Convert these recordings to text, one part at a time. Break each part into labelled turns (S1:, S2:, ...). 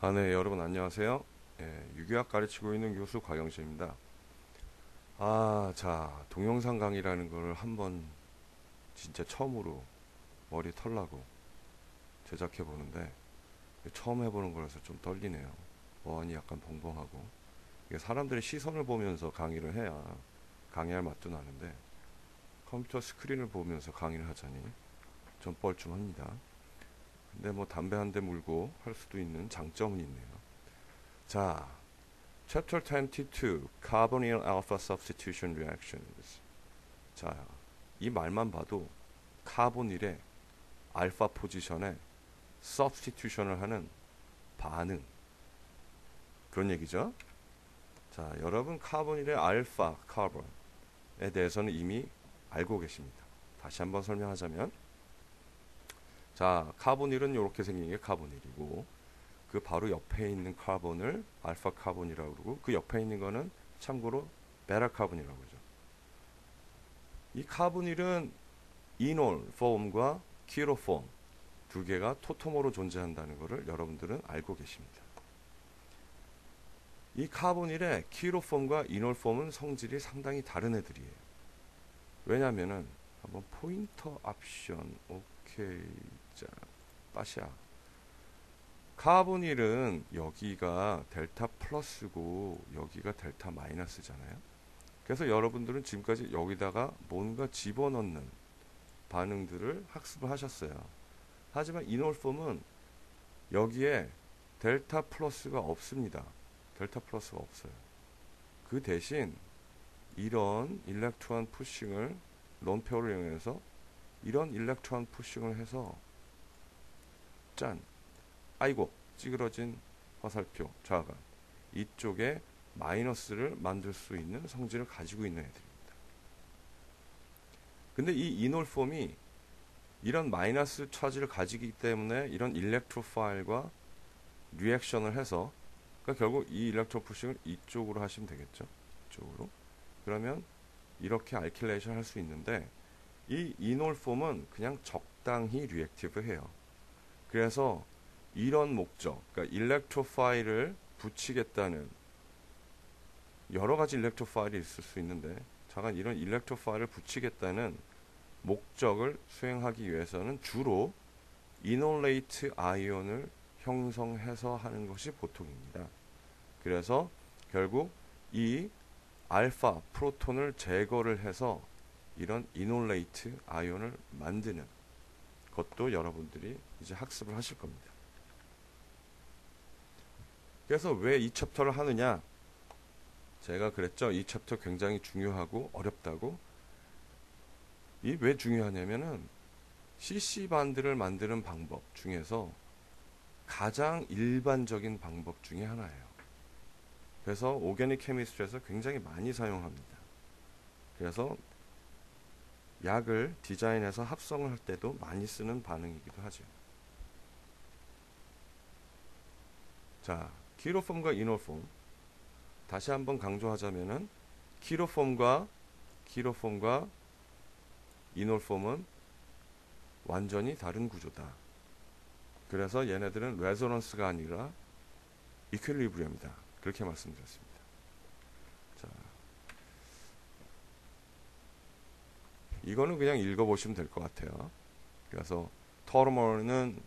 S1: 네, 여러분 안녕하세요. 유기학 가르치고 있는 교수 곽영식입니다. 자, 동영상 강의라는 걸 한번 진짜 처음으로 머리 털라고 제작해 보는데 처음 해보는 거라서 좀 떨리네요. 어안이 약간 벙벙하고 이게 사람들의 시선을 보면서 강의를 해야 강의할 맛도 나는데 컴퓨터 스크린을 보면서 강의를 하자니 좀 뻘쭘합니다. 근데 뭐 담배 한 대 물고 할 수도 있는 장점은 있네요. 자, Chapter 22, Carbonyl Alpha Substitution Reactions. 자, 이 말만 봐도 카보닐의 알파 포지션에 substitution을 하는 반응, 그런 얘기죠. 자, 여러분 카보닐의 알파 카본에 대해서는 이미 알고 계십니다. 다시 한번 설명하자면, 자, 카보닐은 이렇게 생긴 게 카보닐이고, 그 바로 옆에 있는 카본을 알파 카본이라고 그러고, 그 옆에 있는 거는 참고로 베타 카본이라고 그러죠. 이 카보닐은 이놀 폼과 키로 폼두 개가 토토모로 존재한다는 것을 여러분들은 알고 계십니다. 이 카보닐의 키로 폼과 이놀 폼은 성질이 상당히 다른 애들이에요. 왜냐면은 한번 포인터 옵션 오케이. 자, 빠샤. 카보닐은 여기가 델타 플러스고 여기가 델타 마이너스잖아요. 그래서 여러분들은 지금까지 여기다가 뭔가 집어넣는 반응들을 학습을 하셨어요. 하지만 이놀폼은 여기에 델타 플러스가 없습니다. 델타 플러스가 없어요. 그 대신 이런 일렉트론 푸싱을 론페어를 이용해서 이런 일렉트론 푸싱을 해서 짠! 아이고 찌그러진 화살표 좌간 이쪽에 마이너스를 만들 수 있는 성질을 가지고 있는 애들입니다. 근데 이 이놀폼이 이런 마이너스 차지를 가지기 때문에 이런 일렉트로파일과 리액션을 해서, 그러니까 결국 이 일렉트로 푸싱을 이쪽으로 하시면 되겠죠. 이쪽으로. 그러면 이렇게 알킬레이션 할 수 있는데 이 이놀폼은 그냥 적당히 리액티브 해요. 그래서 이런 목적, 그러니까 일렉트로파일을 붙이겠다는 여러 가지 일렉트로파일이 있을 수 있는데 잠깐 이런 일렉트로파일을 붙이겠다는 목적을 수행하기 위해서는 주로 이놀레이트 아이온을 형성해서 하는 것이 보통입니다. 그래서 결국 이 알파 프로톤을 제거를 해서 이런 이놀레이트 아이온을 만드는 것도 여러분들이 이제 학습을 하실 겁니다. 그래서 왜 이 챕터를 하느냐? 제가 그랬죠. 이 챕터 굉장히 중요하고 어렵다고. 이 왜 중요하냐면은 CC반들을 만드는 방법 중에서 가장 일반적인 방법 중에 하나예요. 그래서 오게닉 케미스트리에서 굉장히 많이 사용합니다. 그래서 약을 디자인해서 합성을 할 때도 많이 쓰는 반응이기도 하죠. 자, 키로폼과 이놀폼 다시 한번 강조하자면은 키로폼과 이놀폼은 완전히 다른 구조다. 그래서 얘네들은 레조넌스가 아니라 이퀄리브리엄이다. 그렇게 말씀드렸습니다. 자, 이거는 그냥 읽어보시면 될 것 같아요. 그래서 터모는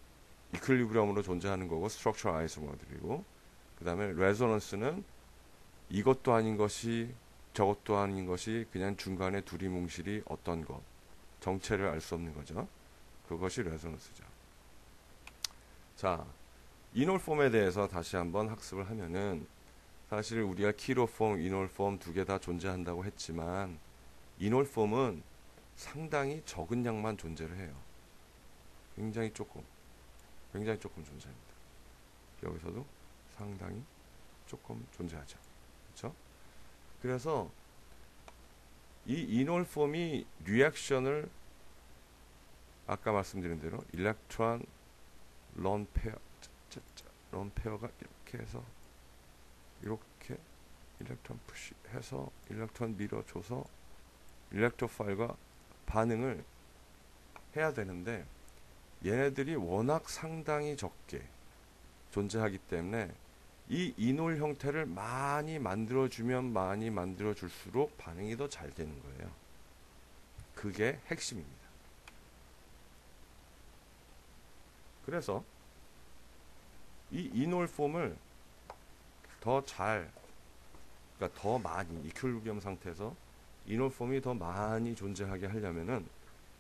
S1: 이퀄리브리엄으로 존재하는 거고 스트럭처럴 아이소머들이고, 그 다음에 레조넌스는 이것도 아닌 것이 저것도 아닌 것이 그냥 중간에 두리뭉실이 어떤 것, 정체를 알 수 없는 거죠. 그것이 레조넌스죠. 자, 이놀폼에 대해서 다시 한번 학습을 하면은 사실 우리가 키로폼, 이놀폼 두 개 다 존재한다고 했지만 이놀폼은 상당히 적은 양만 존재를 해요. 굉장히 조금 존재합니다. 여기서도 상당히 조금 존재하죠. 그렇죠? 그래서 이 이놀폼이 리액션을 아까 말씀드린 대로 일렉트론 론페어가 이렇게 해서 이렇게 일렉트론 푸시해서 일렉트론 밀어줘서 일렉트로파일과 반응을 해야 되는데 얘네들이 워낙 상당히 적게 존재하기 때문에 이 이놀 형태를 많이 만들어주면 많이 만들어줄수록 반응이 더 잘 되는 거예요. 그게 핵심입니다. 그래서 이 이놀 폼을 더 잘, 그러니까 더 많이 이퀄리브리엄 상태에서 이놀 폼이 더 많이 존재하게 하려면은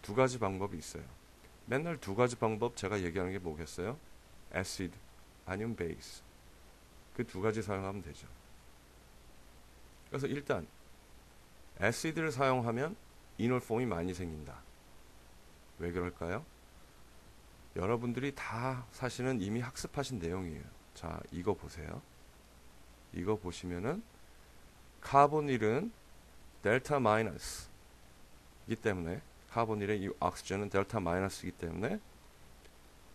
S1: 두 가지 방법이 있어요. 맨날 두 가지 방법 제가 얘기하는 게 뭐겠어요? 애시드 아니면 베이스. 그 두 가지 사용하면 되죠. 그래서 일단 애시드를 사용하면 이놀 폼이 많이 생긴다. 왜 그럴까요? 여러분들이 다 사실은 이미 학습하신 내용이에요. 자, 이거 보세요. 이거 보시면은 카보닐은 델타 마이너스이기 때문에 카보닐의 이 옥시전은 델타 마이너스이기 때문에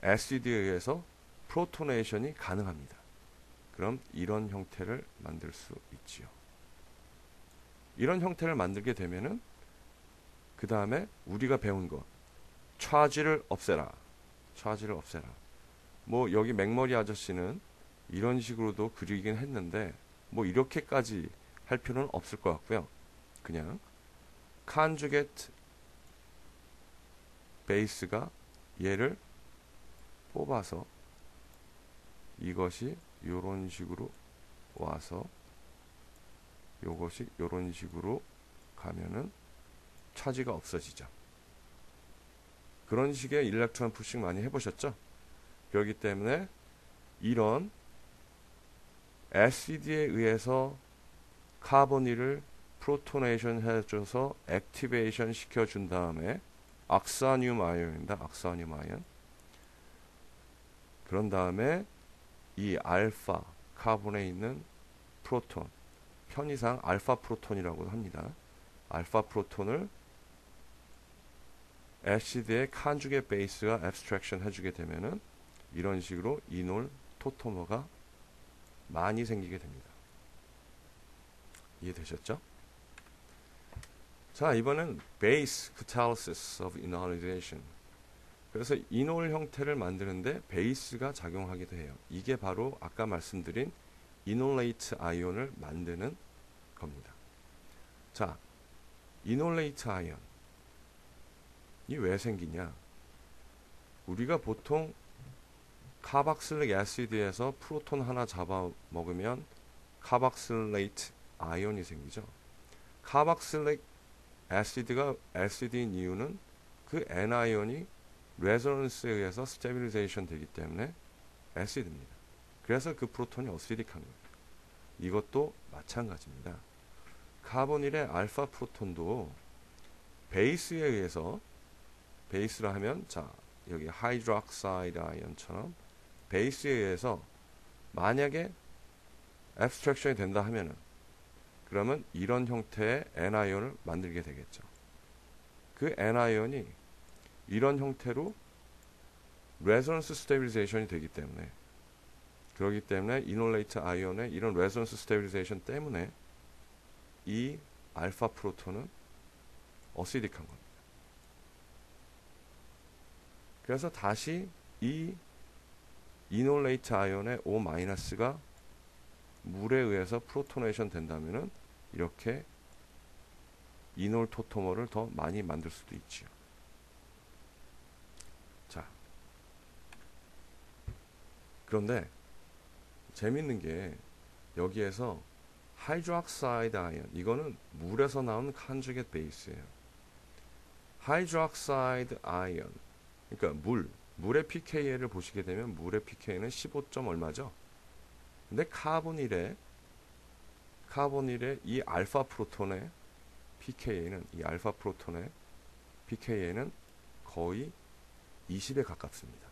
S1: 애시드에 의해서 프로토네이션이 가능합니다. 그럼 이런 형태를 만들 수 있지요. 이런 형태를 만들게 되면은 그 다음에 우리가 배운 것 차지를 없애라. 차지를 없애라. 뭐 여기 맥머리 아저씨는 이런 식으로도 그리긴 했는데 뭐 이렇게까지 할 필요는 없을 것 같고요. 그냥 conjugate 베이스가 얘를 뽑아서 이것이 요런 식으로 와서 요것이 요런 식으로 가면은 차지가 없어지죠. 그런 식의 일렉트론 푸싱 많이 해보셨죠? 그렇기 때문에 이런 애시드에 의해서 카보닐을 프로토네이션 해줘서 액티베이션 시켜준 다음에 악사늄 아이온입니다. 악사늄 아이온. 그런 다음에 이 알파 카본에 있는 프로톤, 편의상 알파 프로톤이라고 합니다. 알파 프로톤을 애시드의 칸주게 베이스가 앱스트랙션 해주게 되면은 이런 식으로 이놀 토토머가 많이 생기게 됩니다. 이해되셨죠? 자, 이번엔 베이스 catalysis of enolization. 그래서 이놀 형태를 만드는데 베이스가 작용하기도 해요. 이게 바로 아까 말씀드린 이놀레이트 아이온을 만드는 겁니다. 자, 이놀레이트 아이온 이 왜 생기냐? 우리가 보통 카박실릭 애시드에서 프로톤 하나 잡아 먹으면 카박실레이트 아이온이 생기죠. 카박실릭 애시드가 애시드인 이유는 그 N아이온이 레저넌스에 의해서 스테빌리제이션 되기 때문에 애시드입니다. 그래서 그 프로톤이 어시딕한 거예요. 이것도 마찬가지입니다. 카보닐의 알파 프로톤도 베이스에 의해서, 베이스라 하면 자 여기 하이드록사이드 아이언처럼 베이스에 의해서 만약에 앱스트랙션이 된다 하면은 그러면 이런 형태의 N아이온을 만들게 되겠죠. 그 N아이온이 이런 형태로 레저넌스 스테빌리제이션이 되기 때문에, 그렇기 때문에 이놀레이트 아이온의 이런 레저넌스 스테빌리제이션 때문에 이 알파 프로톤은 어시딕한 겁니다. 그래서 다시 이 이놀레이트 아이온의 O-가 물에 의해서 프로토네이션 된다면은 이렇게 이놀 토토머를 더 많이 만들 수도 있지요. 자, 그런데 재밌는 게 여기에서 하이드록사이드 아이온, 이거는 물에서 나온 컨주게이트 베이스예요. 하이드록사이드 아이온, 그러니까 물의 pKa를 보시게 되면 물의 pK는 15. 얼마죠? 근데 카보닐의 이 알파 프로톤의 pKa는, 이 알파 프로톤의 pKa는 거의 20에 가깝습니다.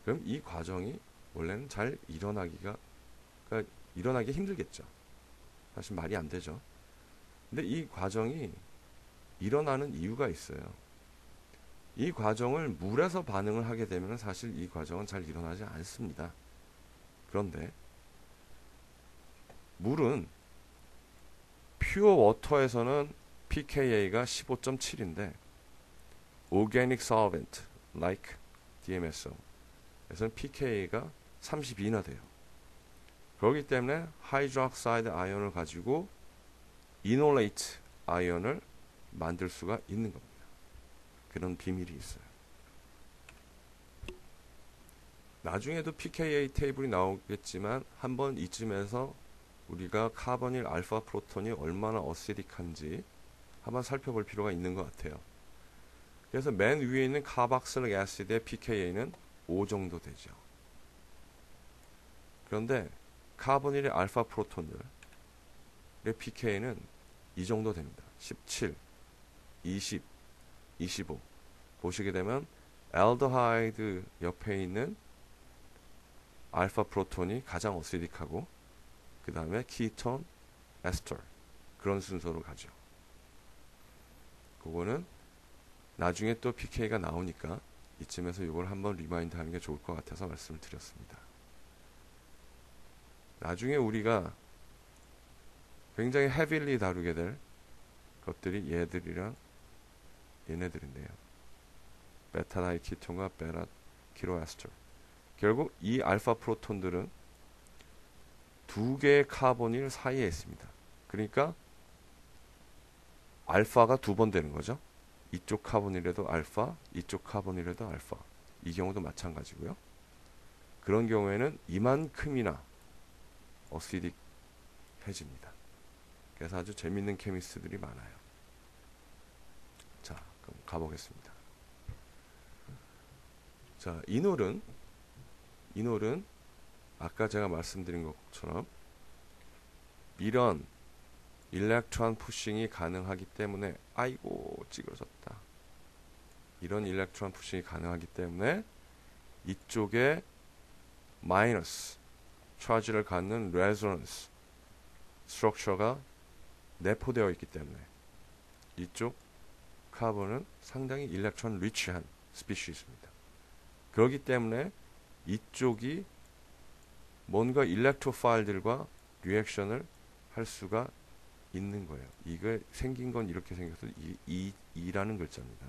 S1: 그럼 이 과정이 원래는 잘 일어나기 힘들겠죠. 사실 말이 안 되죠. 근데 이 과정이 일어나는 이유가 있어요. 이 과정을 물에서 반응을 하게 되면 사실 이 과정은 잘 일어나지 않습니다. 그런데 물은 퓨어 워터에서는 pKa가 15.7인데 organic solvent like DMSO 에서는 pKa가 32나 돼요. 그렇기 때문에 하이드록사이드 아이언을 가지고 이놀레이트 아이언을 만들 수가 있는 겁니다. 그런 비밀이 있어요. 나중에도 pKa 테이블이 나오겠지만 한번 이쯤에서 우리가 카보닐 알파 프로톤이 얼마나 어시딕한지 한번 살펴볼 필요가 있는 것 같아요. 그래서 맨 위에 있는 카박실릭 애시드의 pKa는 5 정도 되죠. 그런데 카보닐의 알파 프로톤들의 pKa는 이 정도 됩니다. 17, 20, 25 보시게 되면 알데하이드 옆에 있는 알파 프로톤이 가장 어시딕하고 그 다음에 키톤, 에스터 그런 순서로 가죠. 그거는 나중에 또 pK가 나오니까 이쯤에서 이걸 한번 리마인드 하는 게 좋을 것 같아서 말씀을 드렸습니다. 나중에 우리가 굉장히 헤빌리 다루게 될 것들이 얘네들인데요. 베타다이키톤과 베타 키로에스터. 결국 이 알파 프로톤들은 두 개의 카보닐 사이에 있습니다. 그러니까 알파가 두 번 되는 거죠. 이쪽 카보닐에도 알파, 이쪽 카보닐에도 알파. 이 경우도 마찬가지고요. 그런 경우에는 이만큼이나 어시딕해집니다. 그래서 아주 재밌는 케미스트들이 많아요. 자, 그럼 가보겠습니다. 자, 이놀은 아까 제가 말씀드린 것처럼 이런 일렉트론 푸싱이 가능하기 때문에 아이고 찌그러졌다. 이런 일렉트론 푸싱이 가능하기 때문에 이쪽에 마이너스 차지를 갖는 레조넌스 스트럭처가 내포되어 있기 때문에 이쪽 카본은 상당히 일렉트론 리치한 스피시스입니다. 그렇기 때문에 이쪽이 뭔가 일렉트로파일들과 리액션을 할 수가 있는 거예요. 이게 생긴 건 이렇게 생겨서 E라는 글자입니다.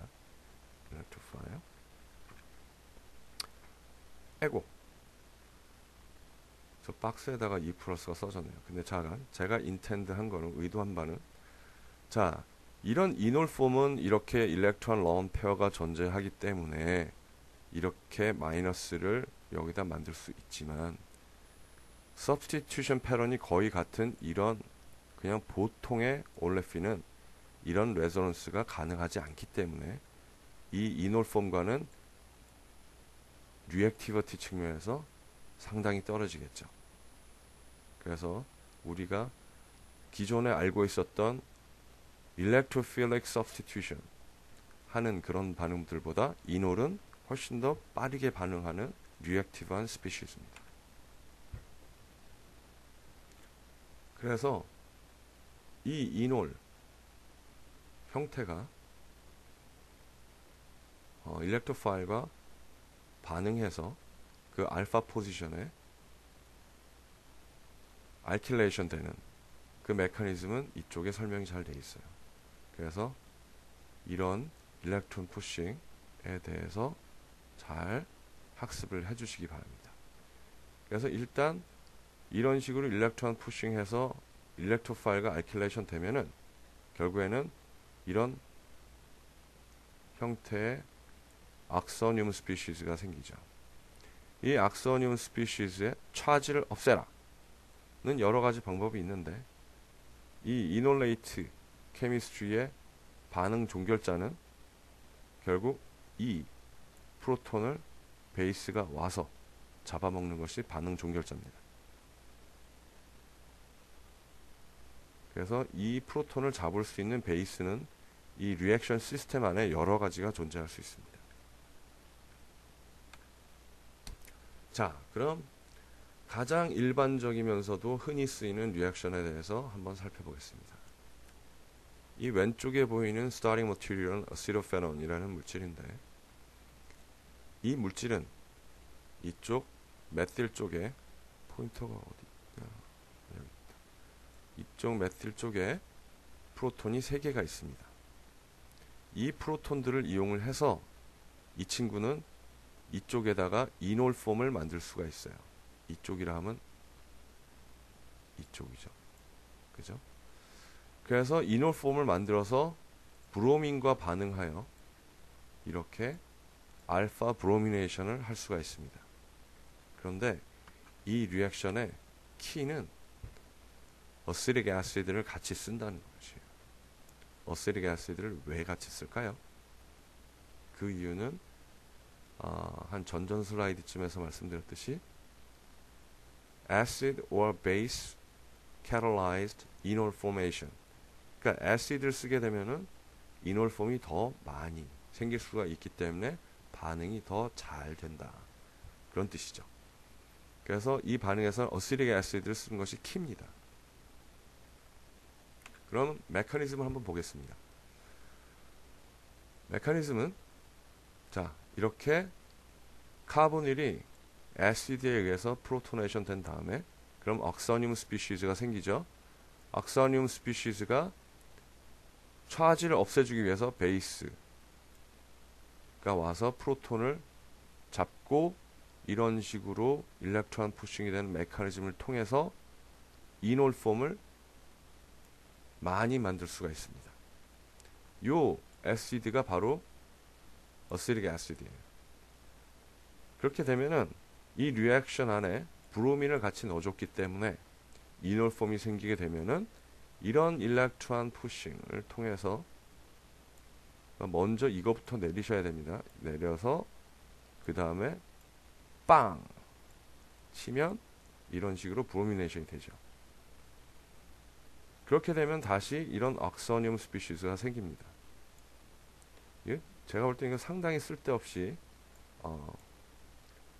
S1: 일렉트로파일. 에고. 저 박스에다가 E 플러스가 써졌네요. 근데 제가 인텐드 한 거는 의도한 바는 자, 이런 이놀 폼은 이렇게 일렉트론 런 페어가 존재하기 때문에 이렇게 마이너스를 여기다 만들 수 있지만 substitution 패턴이 거의 같은 이런 그냥 보통의 올레핀은 이런 레조넌스가 가능하지 않기 때문에 이 이놀 폼과는 리액티비티 측면에서 상당히 떨어지겠죠. 그래서 우리가 기존에 알고 있었던 electrophilic substitution 하는 그런 반응들보다 이놀은 훨씬 더 빠르게 반응하는 리액티브한 스피시즈입니다. 그래서 이 이놀 형태가 일렉트로파일과 반응해서 그 알파 포지션에 알킬레이션 되는 그 메커니즘은 이쪽에 설명이 잘 되어 있어요. 그래서 이런 일렉트론 푸싱에 대해서 잘 학습을 해주시기 바랍니다. 그래서 일단 이런 식으로 일렉트론 푸싱해서 일렉트로파일과 알킬레이션 되면은 결국에는 이런 형태의 악소늄 스피시즈가 생기죠. 이 악소늄 스피시즈의 차지를 없애라 는 여러 가지 방법이 있는데 이 이놀레이트 케미스트리의 반응 종결자는 결국 이 프로톤을 베이스가 와서 잡아먹는 것이 반응 종결자입니다. 그래서 이 프로톤을 잡을 수 있는 베이스는 이 리액션 시스템 안에 여러 가지가 존재할 수 있습니다. 자, 그럼 가장 일반적이면서도 흔히 쓰이는 리액션에 대해서 한번 살펴보겠습니다. 이 왼쪽에 보이는 스타팅 머티리얼은 아시도페논이라는 물질인데 이 물질은 이쪽 메틸 쪽에 포인터가 어디 있냐? 여기 있다. 이쪽 메틸 쪽에 프로톤이 3개가 있습니다. 이 프로톤들을 이용을 해서 이 친구는 이쪽에다가 이놀 폼을 만들 수가 있어요. 이쪽이라 하면 이쪽이죠. 그죠? 그래서 이놀폼을 만들어서 브로민과 반응하여 이렇게 알파 브로미네이션을 할 수가 있습니다. 그런데 이 리액션의 키는 어시릭 애시드를 같이 쓴다는 것이에요. 어시릭 애시드를 왜 같이 쓸까요? 그 이유는 한 전전 슬라이드쯤에서 말씀드렸듯이 acid or base catalyzed enol formation. 그러니까 acid를 쓰게 되면은 이놀폼이 더 많이 생길 수가 있기 때문에 반응이 더 잘 된다. 그런 뜻이죠. 그래서 이 반응에서는 어시릭 애시드를 쓰는 것이 키입니다. 그럼 메커니즘을 한번 보겠습니다. 메커니즘은 자, 이렇게 카보닐이 애시드에 의해서 프로토네이션 된 다음에 그럼 억서늄 스피시즈가 생기죠. 억서늄 스피시즈가 차지를 없애주기 위해서 베이스가 와서 프로톤을 잡고 이런 식으로 일렉트론 푸싱이 되는 메커니즘을 통해서 이놀폼을 많이 만들 수가 있습니다. 요 애시드가 바로 어시릭 애시드예요. 그렇게 되면은 이 리액션 안에 브로민을 같이 넣어줬기 때문에 이놀폼이 생기게 되면은 이런 일렉트론 푸싱을 통해서 먼저 이거부터 내리셔야 됩니다. 내려서 그 다음에 빵 치면 이런 식으로 브로미네이션이 되죠. 그렇게 되면 다시 이런 억서늄 스피시스가 생깁니다. 예? 제가 볼 때 이거 상당히 쓸데없이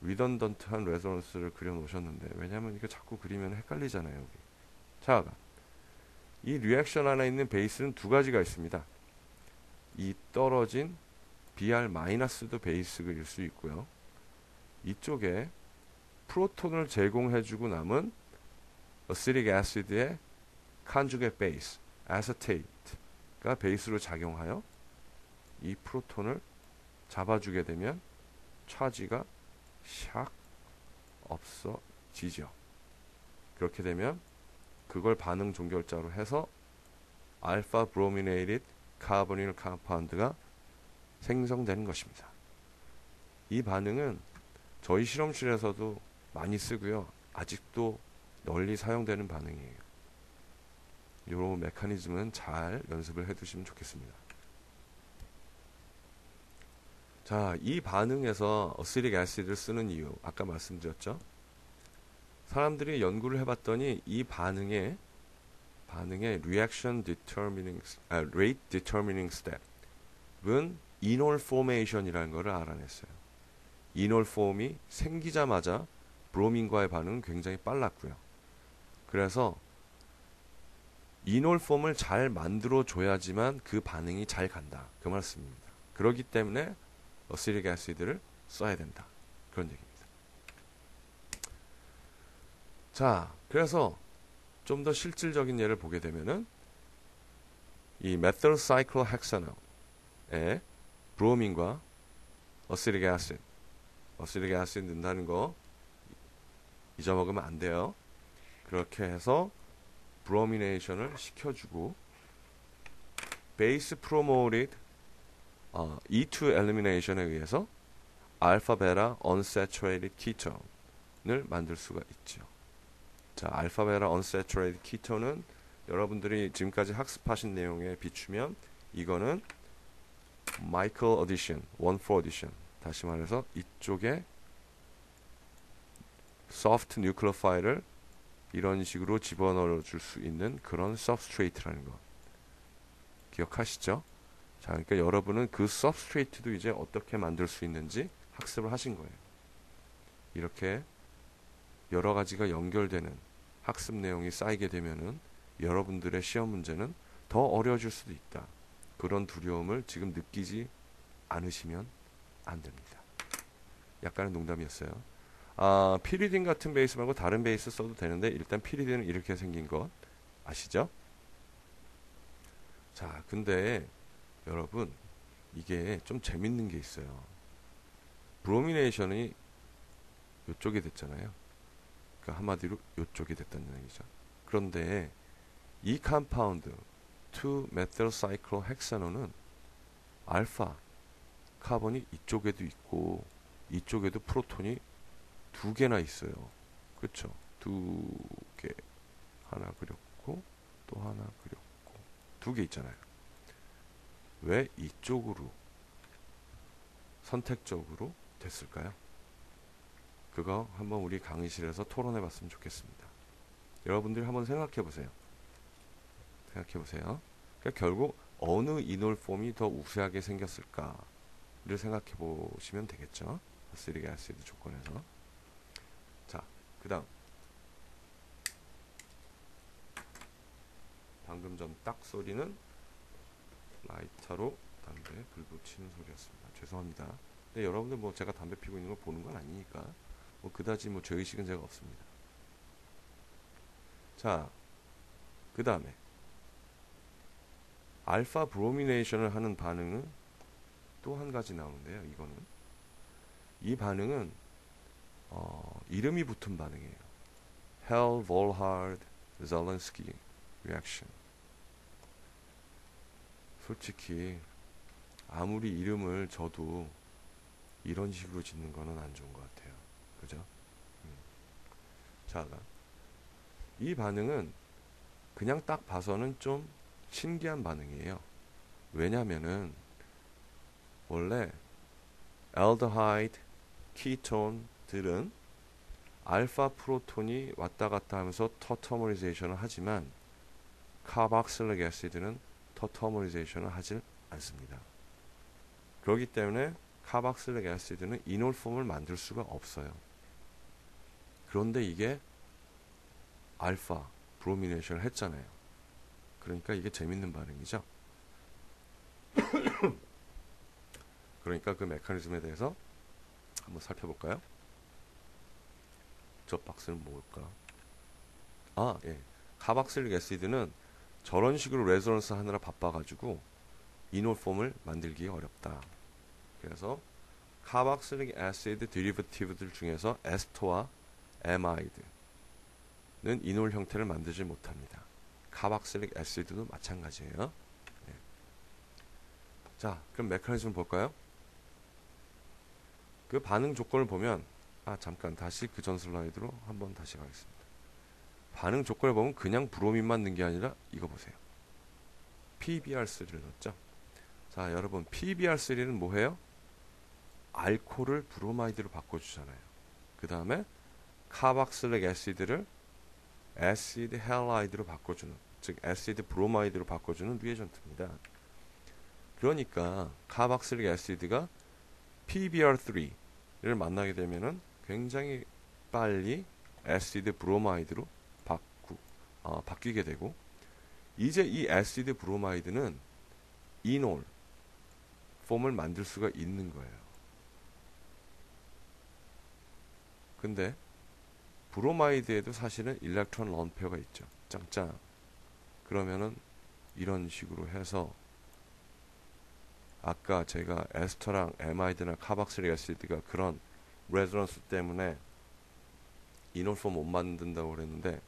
S1: 리던던트한 레저넌스를 그려 놓으셨는데, 왜냐하면 이거 자꾸 그리면 헷갈리잖아요. 여기. 자, 이 리액션 안에 있는 베이스는 두 가지가 있습니다. 이 떨어진 Br-도 베이스일 수 있고요. 이쪽에 프로톤을 제공해주고 남은 어시릭 애시드의 컨주게이트 베이스, 아세테이트가 베이스로 작용하여 이 프로톤을 잡아주게 되면 차지가 샥 없어지죠. 그렇게 되면 그걸 반응 종결자로 해서 알파 브로미네이티드 카보닐 컴파운드가 생성되는 것입니다. 이 반응은 저희 실험실에서도 많이 쓰고요. 아직도 널리 사용되는 반응이에요. 이런 메커니즘은 잘 연습을 해두시면 좋겠습니다. 자, 이 반응에서 어시릭 애시드를 쓰는 이유, 아까 말씀드렸죠. 사람들이 연구를 해봤더니 이 반응의 reaction determining, rate determining step은 이놀 포메이션이라는 것을 알아냈어요. 이놀 폼이 생기자마자 브로민과의 반응은 굉장히 빨랐고요. 그래서 이놀 폼을 잘 만들어 줘야지만 그 반응이 잘 간다. 그 말씀입니다. 그렇기 때문에 어시릭 애시드를 써야 된다. 그런 얘기입니다. 자, 그래서 좀 더 실질적인 예를 보게 되면은 이 메틸 사이클 헥사놀의 브로민과 어시릭 애시드 넣는다는 거 잊어먹으면 안 돼요. 그렇게 해서 브로미네이션을 시켜주고 베이스 프로모티드 E2 엘리미네이션에 의해서 알파 베타 unsaturated ketone을 만들 수가 있죠. 자, 알파 베타 unsaturated ketone은 여러분들이 지금까지 학습하신 내용에 비추면 이거는 마이클 어디션, 원포 어디션. 다시 말해서 이쪽에 soft nucleophile을 이런 식으로 집어넣어 줄 수 있는 그런 substrate라는 거. 기억하시죠? 자, 그러니까 여러분은 그 substrate도 이제 어떻게 만들 수 있는지 학습을 하신 거예요. 이렇게 여러 가지가 연결되는 학습 내용이 쌓이게 되면은 여러분들의 시험 문제는 더 어려워질 수도 있다. 그런 두려움을 지금 느끼지 않으시면 안 됩니다. 약간의 농담이었어요. 피리딘 같은 베이스 말고 다른 베이스 써도 되는데 일단 피리딘은 이렇게 생긴 것 아시죠? 자, 근데 여러분 이게 좀 재밌는 게 있어요. 브로미네이션이 이쪽에 됐잖아요. 그러니까 한마디로 이쪽이 됐다는 얘기죠. 그런데 이 컴파운드 2메틸사이클로헥사논은 알파 카본이 이쪽에도 있고 이쪽에도 프로톤이 두 개나 있어요. 그렇죠? 두 개. 하나 그렸고 또 하나 그렸고 두 개 있잖아요. 왜 이쪽으로 선택적으로 됐을까요? 그거 한번 우리 강의실에서 토론해 봤으면 좋겠습니다. 여러분들이 한번 생각해 보세요. 생각해 보세요. 그러니까 결국 어느 이놀 폼이 더 우세하게 생겼을까를 생각해 보시면 되겠죠. 아세틱 애시드 조건에서. 자, 그 다음 방금 전 딱 소리는 라이터로 담배 불 붙이는 소리였습니다. 죄송합니다. 근데 여러분들 뭐 제가 담배 피고 있는 걸 보는 건 아니니까 뭐 그다지 뭐 죄의식은 제가 없습니다. 자, 그 다음에 알파 브로미네이션을 하는 반응은 또 한 가지 나오는데요. 이 반응은 이름이 붙은 반응이에요. 헬-볼하르드-젤렌스키 리액션. 솔직히 아무리 이름을 줘도 이런 식으로 짓는 거는 안 좋은 것 같아요. 그죠? 자, 이 반응은 그냥 딱 봐서는 좀 신기한 반응이에요. 왜냐면은 원래 알데하이드, 키톤들은 알파 프로톤이 왔다 갔다 하면서 터터머리제이션을 하지만 카박실릭 애시드는 터터머리제이션을 하질 않습니다. 그렇기 때문에 카박실릭 애시드는 이놀폼을 만들 수가 없어요. 그런데 이게 알파 브로미네이션을 했잖아요. 그러니까 이게 재밌는 반응이죠. 그러니까 그 메커니즘에 대해서 한번 살펴볼까요? 저 박스는 뭘까? 아, 예. 카박실릭 애시드는 저런 식으로 레조넌스 하느라 바빠가지고 이놀폼을 만들기 어렵다. 그래서 카박실릭 애시드 데리버티브들 중에서 에스터와 에마이드는 이놀 형태를 만들지 못합니다. 카박실릭 애시드도 마찬가지예요. 네. 자, 그럼 메커니즘 볼까요? 그 반응 조건을 보면 잠깐 다시 그 전 슬라이드로 한번 다시 가겠습니다. 반응 조건을 보면 그냥 브로민만 넣은 게 아니라 이거 보세요. PBr3를 넣었죠. 자, 여러분 PBr3는 뭐예요? 알코올을 브로마이드로 바꿔주잖아요. 그 다음에 카박실릭 애시드를 애시드 헬라이드로 바꿔주는, 즉 애시드 브로마이드로 바꿔주는 리에전트입니다. 그러니까 카박실릭 애시드가 PBr3를 만나게 되면은 굉장히 빨리 애시드 브로마이드로 바뀌게 되고, 이제 이 애시드 브로마이드는 이놀 폼을 만들 수가 있는 거예요. 근데 브로마이드에도 사실은 일렉트론 런페어가 있죠. 짱짱. 그러면은 이런 식으로 해서 아까 제가 에스터랑 에마이드나 카박실릭 애시드가 그런 레조넌스 때문에 이놀폼 못 만든다고 그랬는데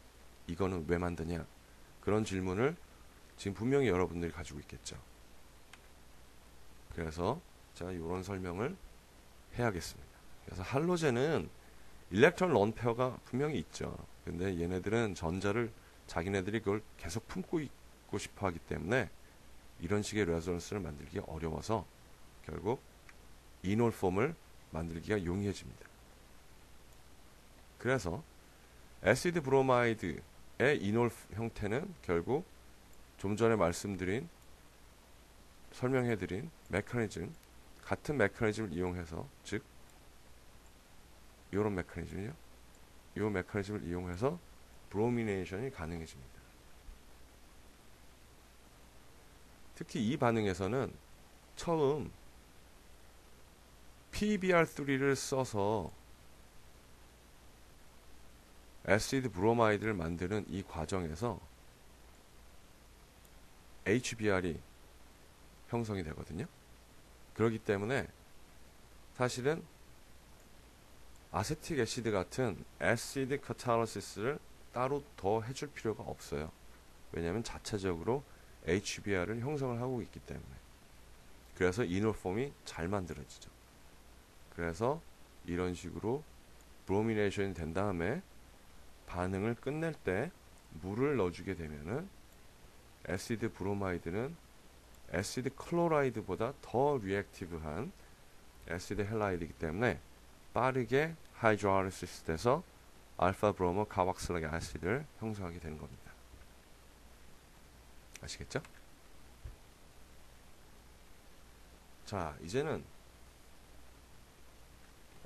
S1: 이거는 왜 만드냐? 그런 질문을 지금 분명히 여러분들이 가지고 있겠죠. 그래서 제가 이런 설명을 해야겠습니다. 그래서 할로젠은 일렉트론 런페어가 분명히 있죠. 근데 얘네들은 전자를 자기네들이 그걸 계속 품고 있고 싶어 하기 때문에 이런 식의 레조넌스를 만들기가 어려워서 결국 이놀폼을 만들기가 용이해집니다. 그래서 애시드 브로마이드의 이놀 형태는 결국 좀 전에 설명해드린 메커니즘, 같은 메커니즘을 이용해서, 즉 이런 메커니즘이요. 이 메커니즘을 이용해서 브로미네이션이 가능해집니다. 특히 이 반응에서는 처음 PBr3를 써서 애시드 브로마이드를 만드는 이 과정에서 HBr이 형성이 되거든요. 그렇기 때문에 사실은 아세틱 애시드 같은 애시드 카탈리시스를 따로 더 해줄 필요가 없어요. 왜냐하면 자체적으로 HBr을 형성을 하고 있기 때문에. 그래서 이노폼이 잘 만들어지죠. 그래서 이런 식으로 브로미네이션이 된 다음에 반응을 끝낼 때 물을 넣어주게 되면은 애시드 브로마이드는 애시드 클로라이드보다 더 리액티브한 애시드 헬라이드이기 때문에 빠르게 하이드로라이시스 돼서 알파 브로모 카박슬릭 애시드를 형성하게 되는 겁니다. 아시겠죠? 자, 이제는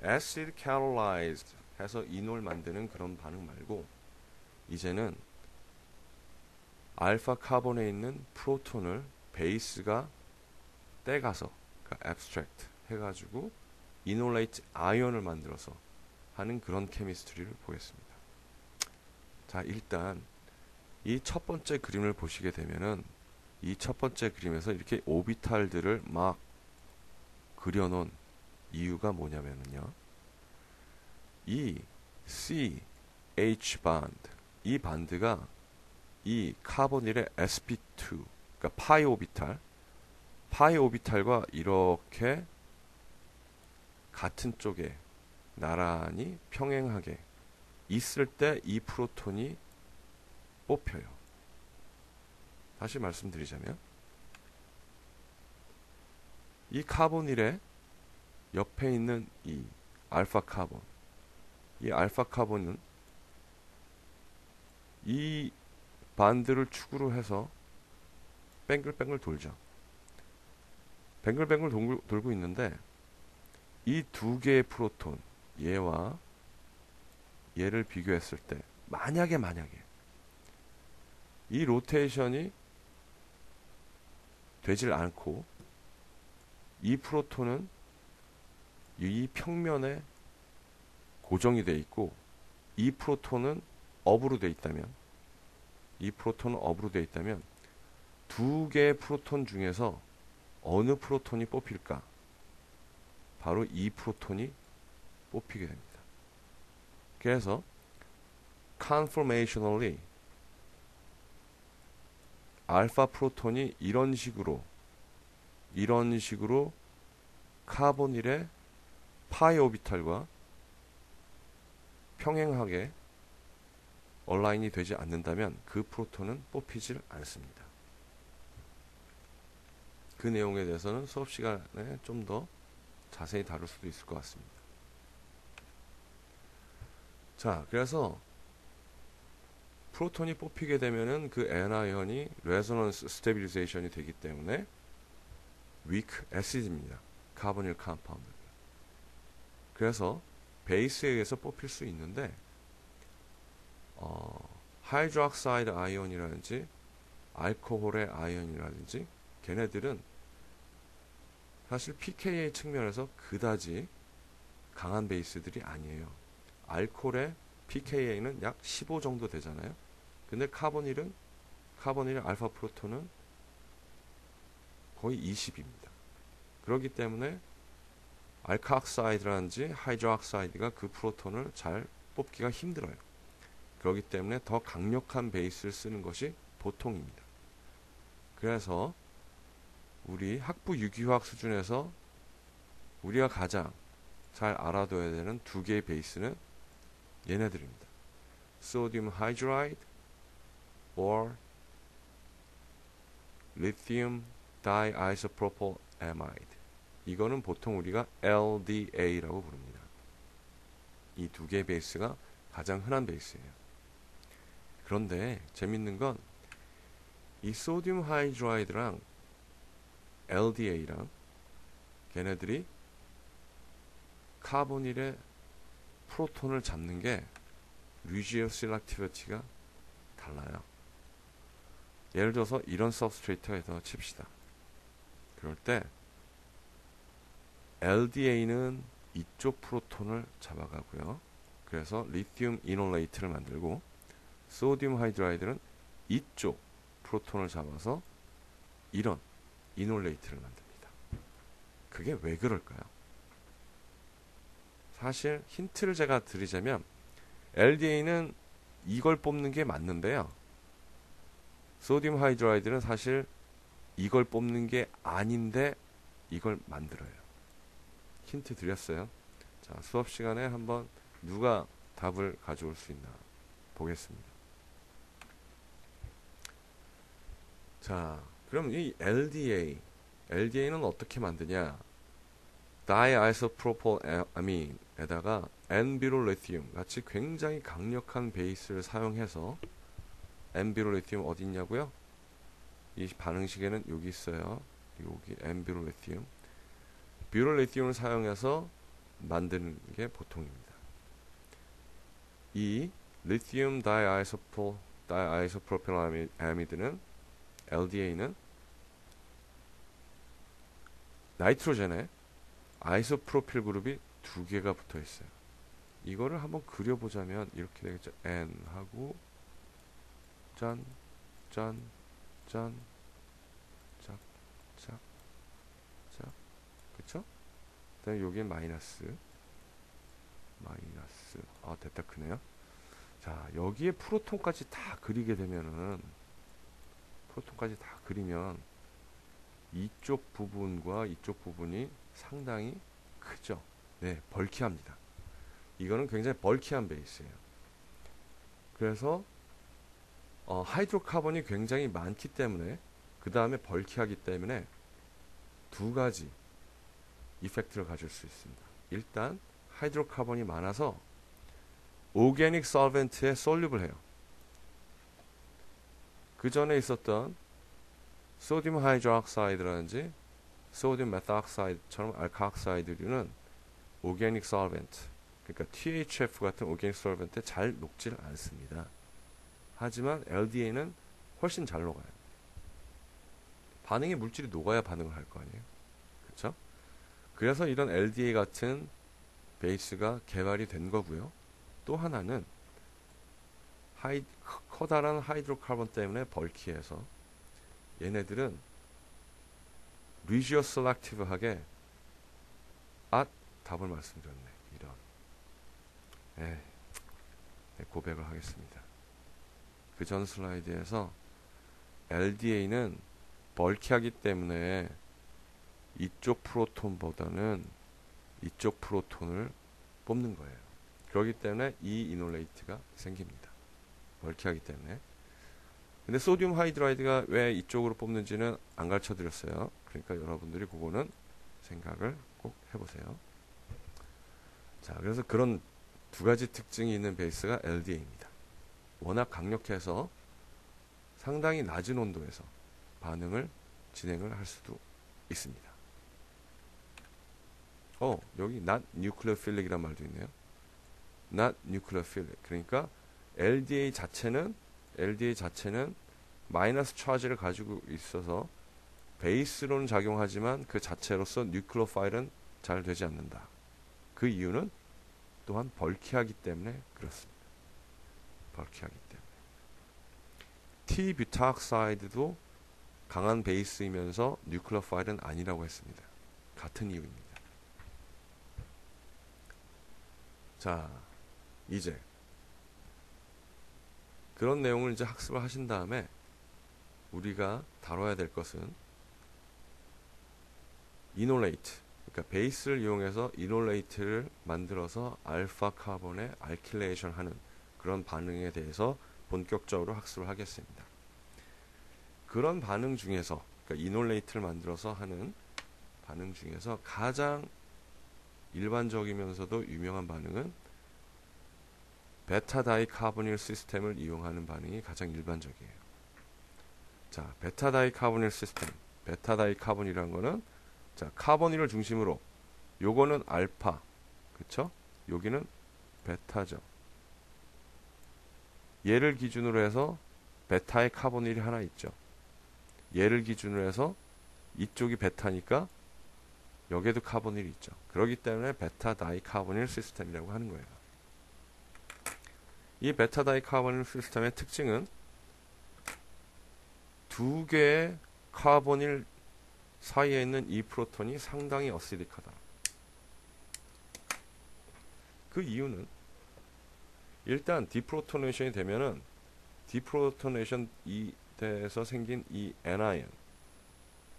S1: acid catalyzed 해서 이놀 만드는 그런 반응 말고 이제는 알파 카본에 있는 프로톤을 베이스가 떼가서 그러니까 abstract 해가지고 이놀레이트 아이온을 만들어서 하는 그런 케미스트리를 보겠습니다. 자, 일단 이 첫 번째 그림을 보시게 되면은 이 첫 번째 그림에서 이렇게 오비탈들을 막 그려놓은 이유가 뭐냐면요. 이 CH 반드, 이 반드가 이 카보닐의 sp2, 그러니까 파이 오비탈과 이렇게 같은 쪽에 나란히 평행하게 있을 때 이 프로톤이 뽑혀요. 다시 말씀드리자면 이 카보닐의 옆에 있는 이 알파 카본, 이 알파 카본은 이 반드를 축으로 해서 뱅글뱅글 돌죠. 뱅글뱅글 돌고 있는데 이 두 개의 프로톤, 얘와 얘를 비교했을 때 만약에 이 로테이션이 되질 않고 이 프로톤은 이 평면에 고정이 되어 있고 이 프로톤은 업으로 되어 있다면 두 개의 프로톤 중에서 어느 프로톤이 뽑힐까? 바로 이 프로톤이 뽑히게 됩니다. 그래서 conformationally 알파 프로톤이 이런 식으로 카보닐의 파이 오비탈과 평행하게 얼라인이 되지 않는다면 그 프로톤은 뽑히질 않습니다. 그 내용에 대해서는 수업 시간에 좀 더 자세히 다룰 수도 있을 것 같습니다. 자, 그래서 프로톤이 뽑히게 되면은 그 N아이언이 레소넌스 스테빌리제이션이 되기 때문에 weak acid입니다. 카보닐 컴파운드. 그래서 베이스에 의해서 뽑힐 수 있는데 하이드록사이드 아이온이라든지 알코올의 아이온이라든지 걔네들은 사실 pKa 측면에서 그다지 강한 베이스들이 아니에요. 알코올의 pKa는 약 15 정도 되잖아요. 근데 카보닐의 알파 프로톤은 거의 20입니다. 그렇기 때문에 알카옥사이드라든지 하이드록사이드가 그 프로톤을 잘 뽑기가 힘들어요. 그렇기 때문에 더 강력한 베이스를 쓰는 것이 보통입니다. 그래서 우리 학부 유기화학 수준에서 우리가 가장 잘 알아둬야 되는 두 개의 베이스는 얘네들입니다. Sodium hydride or lithium diisopropylamide. 이거는 보통 우리가 LDA라고 부릅니다. 이 두 개의 베이스가 가장 흔한 베이스예요. 그런데 재밌는 건 이 소듐 하이드라이드랑 LDA랑 걔네들이 카보닐의 프로톤을 잡는 게 류지오 셀렉티비티가 달라요. 예를 들어서 이런 서브스트레이트가 있다고 칩시다. 그럴 때 LDA는 이쪽 프로톤을 잡아가고요. 그래서 리튬 이놀레이트를 만들고 소듐 하이드라이드는 이쪽 프로톤을 잡아서 이런 이놀레이트를 만듭니다. 그게 왜 그럴까요? 사실 힌트를 제가 드리자면 LDA는 이걸 뽑는 게 맞는데요. 소듐 하이드라이드는 사실 이걸 뽑는 게 아닌데 이걸 만들어요. 힌트 드렸어요. 자, 수업 시간에 한번 누가 답을 가져올 수 있나 보겠습니다. 자, 그럼 이 LDA는 어떻게 만드냐? 다이아이소프로폴아민에다가 N-뷰롤리튬 같이 굉장히 강력한 베이스를 사용해서 N-뷰롤리튬 어디 있냐고요? 이 반응식에는 여기 있어요. 여기 N-뷰롤리튬. 뷰롤리튬을 사용해서 만드는 게 보통입니다. 이 리튬 다이아이소프로필아미드는 LDA는 나이트로젠에 아이소프로필 그룹이 두 개가 붙어 있어요. 이거를 한번 그려보자면 이렇게 되겠죠. N하고 짠, 짠, 짠, 짝, 짝, 짝, 그쵸? 그 다음에 여기에 마이너스. 됐다, 크네요. 자, 여기에 프로톤까지 다 그리게 되면은, 프로톤까지 다 그리면 이쪽 부분과 이쪽 부분이 상당히 크죠. 네, 벌키합니다. 이거는 굉장히 벌키한 베이스예요. 그래서 하이드로카본이 굉장히 많기 때문에, 그 다음에 벌키하기 때문에 두 가지 이펙트를 가질 수 있습니다. 일단 하이드로카본이 많아서 오게닉 솔벤트에 솔루블해요. 그 전에 있었던 소듐 하이드로옥사이드라든지 소듐 메타옥사이드처럼 알카옥사이드류는 오게닉 솔벤트, 그러니까 THF 같은 오게닉 솔벤트에 잘 녹질 않습니다. 하지만 LDA는 훨씬 잘 녹아요. 반응의 물질이 녹아야 반응을 할 거 아니에요. 그렇죠? 그래서 이런 LDA 같은 베이스가 개발이 된 거고요. 또 하나는 커다란 하이드로카본 때문에 벌키해서 얘네들은 리지오 셀렉티브하게 답을 말씀드렸네. 이런 고백을 하겠습니다. 그 전 슬라이드에서 LDA는 벌키하기 때문에 이쪽 프로톤보다는 이쪽 프로톤을 뽑는 거예요. 그렇기 때문에 이 이놀레이트가 생깁니다. 벌키하기 때문에. 근데 소듐 하이드라이드가 왜 이쪽으로 뽑는지는 안 가르쳐 드렸어요. 그러니까 여러분들이 그거는 생각을 꼭 해보세요. 자, 그래서 그런 두 가지 특징이 있는 베이스가 LDA입니다. 워낙 강력해서 상당히 낮은 온도에서 반응을 진행을 할 수도 있습니다. 여기 not nucleophilic이란 말도 있네요. not nucleophilic. 그러니까 LDA 자체는 마이너스 차지를 가지고 있어서 베이스로는 작용하지만 그 자체로서 뉴클로파일은 잘 되지 않는다. 그 이유는 또한 벌키하기 때문에 그렇습니다. 벌키하기 때문에. T-뷰타옥사이드도 강한 베이스이면서 뉴클로파일은 아니라고 했습니다. 같은 이유입니다. 자, 이제 그런 내용을 이제 학습을 하신 다음에 우리가 다뤄야 될 것은 이놀레이트, 그러니까 베이스를 이용해서 이놀레이트를 만들어서 알파 카본에 알킬레이션 하는 그런 반응에 대해서 본격적으로 학습을 하겠습니다. 그런 반응 중에서, 그러니까 이놀레이트를 만들어서 하는 반응 중에서 가장 일반적이면서도 유명한 반응은 베타 다이카보닐 시스템을 이용하는 반응이 가장 일반적이에요. 자, 베타 다이카보닐 시스템, 베타 다이카본이라는 거는 자, 카보닐을 중심으로 요거는 알파, 그쵸? 여기는 베타죠. 얘를 기준으로 해서 베타의 카보닐이 하나 있죠. 얘를 기준으로 해서 이쪽이 베타니까 여기에도 카보닐이 있죠. 그렇기 때문에 베타 다이카보닐 시스템이라고 하는 거예요. 이 베타 다이카보닐 시스템의 특징은 두 개의 카보닐 사이에 있는 이 프로톤이 상당히 어시딕하다. 그 이유는 일단 디프로토네이션이 되면은 디프로토네이션 이 돼서 생긴 이 N아이언,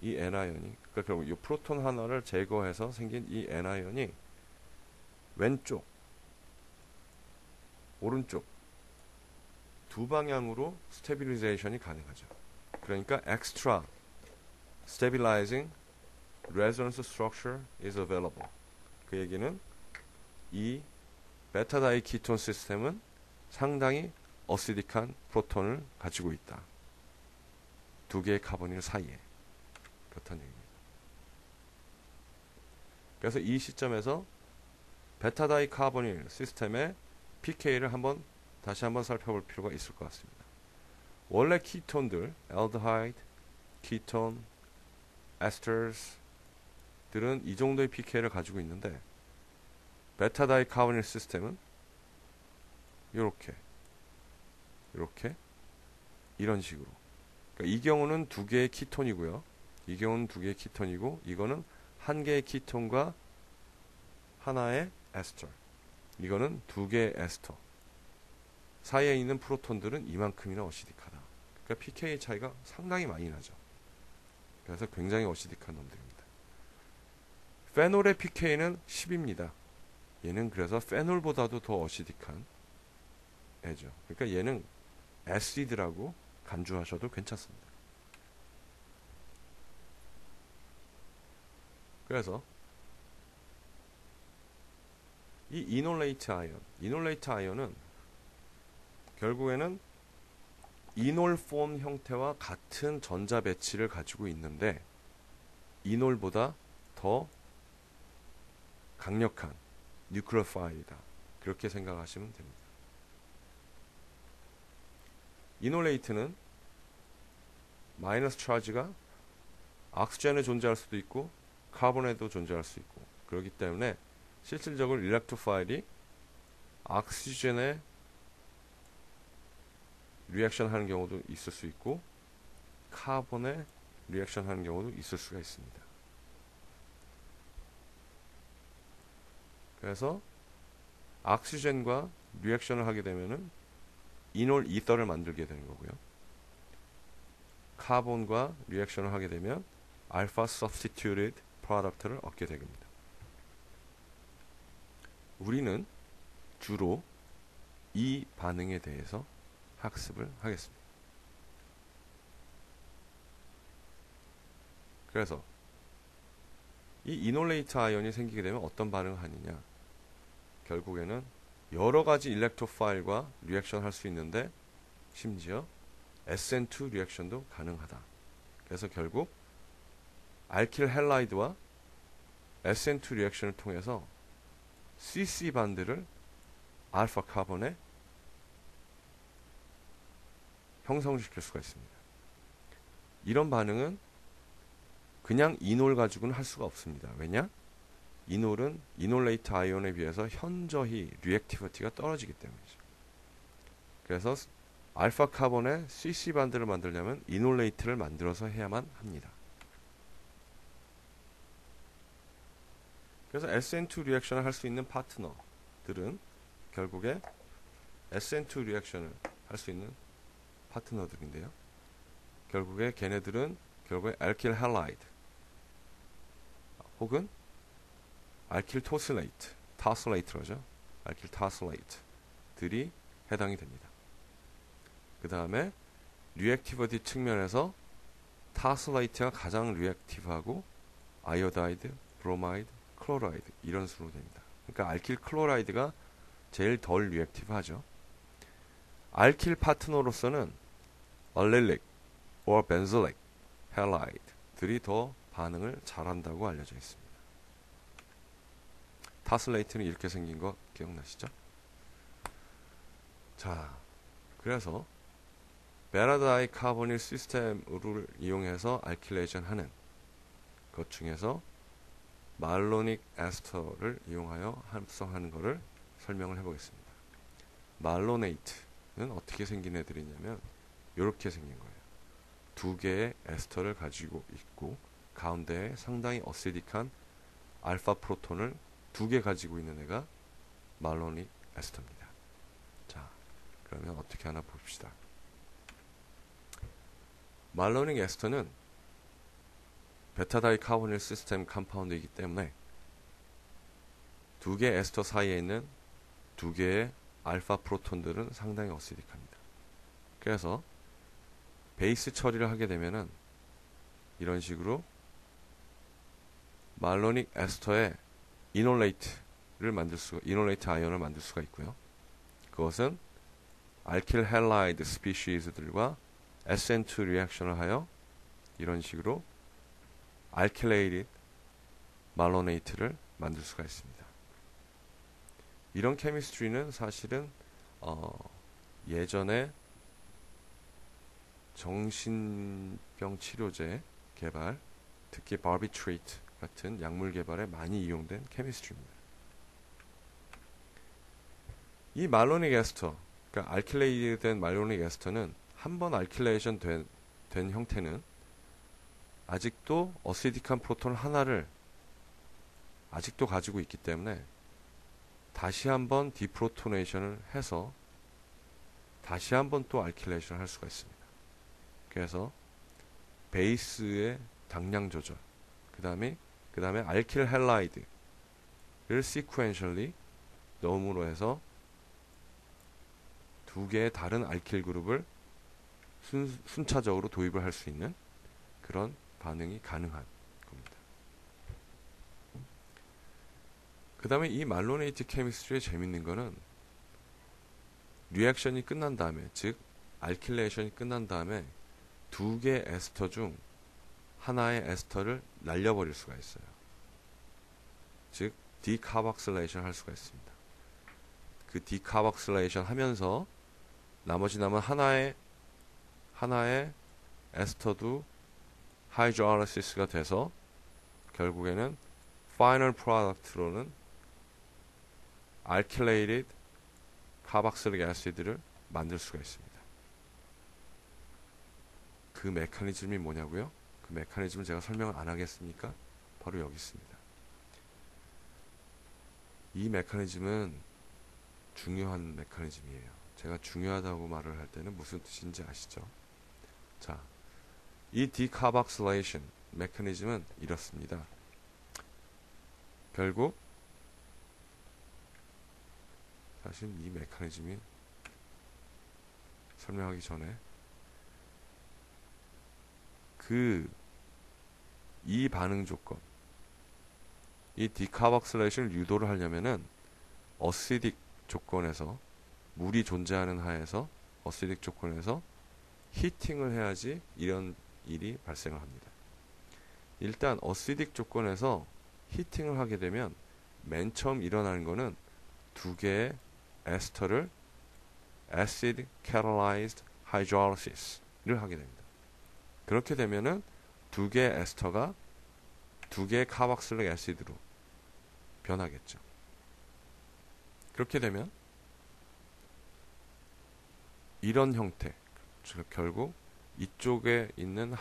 S1: 이 N아이언이 그러니까 결국 이 프로톤 하나를 제거해서 생긴 이 N아이언이 왼쪽, 오른쪽 두 방향으로 스테빌리제이션이 가능하죠. 그러니까 extra stabilizing resonance structure is available. 그 얘기는 이 베타다이 키톤 시스템은 상당히 어시딕한 프로톤을 가지고 있다. 두 개의 카보닐 사이에. 그렇다는 얘기입니다. 그래서 이 시점에서 베타다이 카보닐 시스템의 pK를 다시 한번 살펴볼 필요가 있을 것 같습니다. 원래 키톤들, 알데하이드, 키톤, 에스터스들은 이 정도의 pK를 가지고 있는데 베타다이 카보닐 시스템은 이렇게 이런 식으로. 그러니까 이 경우는 두 개의 키톤이고요. 이 경우는 두 개의 키톤이고 이거는 한 개의 키톤과 하나의 에스터. 이거는 두 개의 에스터. 사이에 있는 프로톤들은 이만큼이나 어시딕하다. 그러니까 pK 차이가 상당히 많이 나죠. 그래서 굉장히 어시딕한 놈들입니다. 페놀의 pK는 10입니다. 얘는 그래서 페놀보다도 더 어시딕한 애죠. 그러니까 얘는 애시드라고 간주하셔도 괜찮습니다. 그래서 이 이놀레이트 아이언은 결국에는 이놀폼 형태와 같은 전자 배치를 가지고 있는데 이놀보다 더 강력한 뉴클레오파일이다. 그렇게 생각하시면 됩니다. 이놀레이트는 마이너스 차지가 옥시젠에 존재할 수도 있고 카본에도 존재할 수 있고 그렇기 때문에 실질적으로 일렉트로파일이 옥시젠에 리액션 하는 경우도 있을 수 있고 카본에 리액션 하는 경우도 있을 수가 있습니다. 그래서 옥시젠과 리액션을 하게 되면은 이놀 이더를 만들게 되는 거고요. 카본과 리액션을 하게 되면 알파 substituted product를 얻게 됩니다. 우리는 주로 이 반응에 대해서 학습을 하겠습니다. 그래서 이 이놀레이트 아이언이 생기게 되면 어떤 반응을 하느냐? 결국에는 여러 가지 일렉트로파일과 리액션 할 수 있는데 심지어 SN2 리액션도 가능하다. 그래서 결국 알킬 헬라이드와 SN2 리액션을 통해서 CC 반들을 알파 카본에 형성시킬 수가 있습니다. 이런 반응은 그냥 이놀 가지고는 할 수가 없습니다. 왜냐? 이놀은 이놀레이트 아이온에 비해서 현저히 리액티비티가 떨어지기 때문이죠. 그래서 알파 카본의 CC 반들을 만들려면 이놀레이트를 만들어서 해야만 합니다. 그래서 SN2 리액션을 할 수 있는 파트너들은 결국에 SN2 리액션을 할 수 있는 파트너들인데요. 결국에 걔네들은 결국에 알킬 할라이드 혹은 알킬 토슬레이트, 타슬레이트로죠. 알킬 타슬레이트들이 해당이 됩니다. 그 다음에 리액티비티 측면에서 타슬레이트가 가장 리액티브하고 아이오다이드, 브로마이드, 클로라이드 이런 수로 됩니다. 그러니까 알킬 클로라이드가 제일 덜 리액티브하죠. 알킬 파트너로서는 알렐릭 or 벤졸릭 할라이드들이 더 반응을 잘한다고 알려져 있습니다. 타슬레이트는 이렇게 생긴 거 기억나시죠? 자, 그래서 베타다이 카보닐 시스템을 이용해서 알킬레이션 하는 것 중에서 말로닉 에스터를 이용하여 합성하는 것을 설명을 해보겠습니다. 말로네이트는 어떻게 생긴 애들이냐면 이렇게 생긴 거예요. 두 개의 에스터를 가지고 있고 가운데에 상당히 어시딕한 알파 프로톤을 두 개 가지고 있는 애가 말로닉 에스터입니다. 자, 그러면 어떻게 하나 봅시다. 말로닉 에스터는 베타다이 카보닐 시스템 컴파운드이기 때문에 두 개의 에스터 사이에 있는 두 개의 알파 프로톤들은 상당히 어시딕합니다. 그래서 베이스 처리를 하게 되면은 이런 식으로 말로닉 에스터의 이놀레이트 아이언을 만들 수가 있고요. 그것은 알킬 헬라이드 스피시즈들과 SN2 리액션을 하여 이런 식으로 알킬레이드 말로네이트를 만들 수가 있습니다. 이런 케미스트리는 사실은 예전에 정신병 치료제 개발, 특히 바비트레이트 같은 약물 개발에 많이 이용된 케미스트리입니다. 이 말로닉 에스터, 그러니까 알킬레이드 된 말로닉 에스터는 한번 알킬레이션 된 형태는 아직도 어시딕한 프로톤 하나를 아직도 가지고 있기 때문에 다시 한번 디프로토네이션을 해서 다시 한번 또 알킬레이션을 할 수가 있습니다. 그래서 베이스의 당량 조절, 그 다음에 알킬 헬라이드를 시퀀셜리 넣음으로 해서 두 개의 다른 알킬 그룹을 순차적으로 도입을 할 수 있는 그런 반응이 가능한 겁니다. 그 다음에 이 말로네이트 케미스트리의 재밌는 거는 리액션이 끝난 다음에, 즉 알킬레이션이 끝난 다음에 두 개의 에스터 중 하나의 에스터를 날려버릴 수가 있어요. 즉 디카박실레이션 할 수가 있습니다. 그 디카박실레이션 하면서 나머지 남은 하나의 에스터도 하이드롤리시스가 돼서 결국에는 파이널 프로덕트로는 알킬레이티드 카박실릭 애시드를 만들 수가 있습니다. 그 메커니즘이 뭐냐고요? 그 메커니즘을 제가 설명을 안 하겠습니까? 바로 여기 있습니다. 이 메커니즘은 중요한 메커니즘이에요. 제가 중요하다고 말을 할 때는 무슨 뜻인지 아시죠? 자, 이 디카박실레이션 메커니즘은 이렇습니다. 결국 사실 이 메커니즘이 설명하기 전에 이 반응 조건, 이 디카박실레이션을 유도를 하려면은 어시딕 조건에서, 물이 존재하는 하에서 어시딕 조건에서 히팅을 해야지 이런 일이 발생을 합니다. 일단 어시딕 조건에서 히팅을 하게 되면 맨 처음 일어나는 거는 두 개의 에스터를 acid catalyzed hydrolysis를 하게 됩니다. 그렇게 되면은 두 개의 에스터가 두 개의 카박실릭 애시드로 변하겠죠. 그렇게 되면 이런 형태, 즉 결국 이쪽에 있는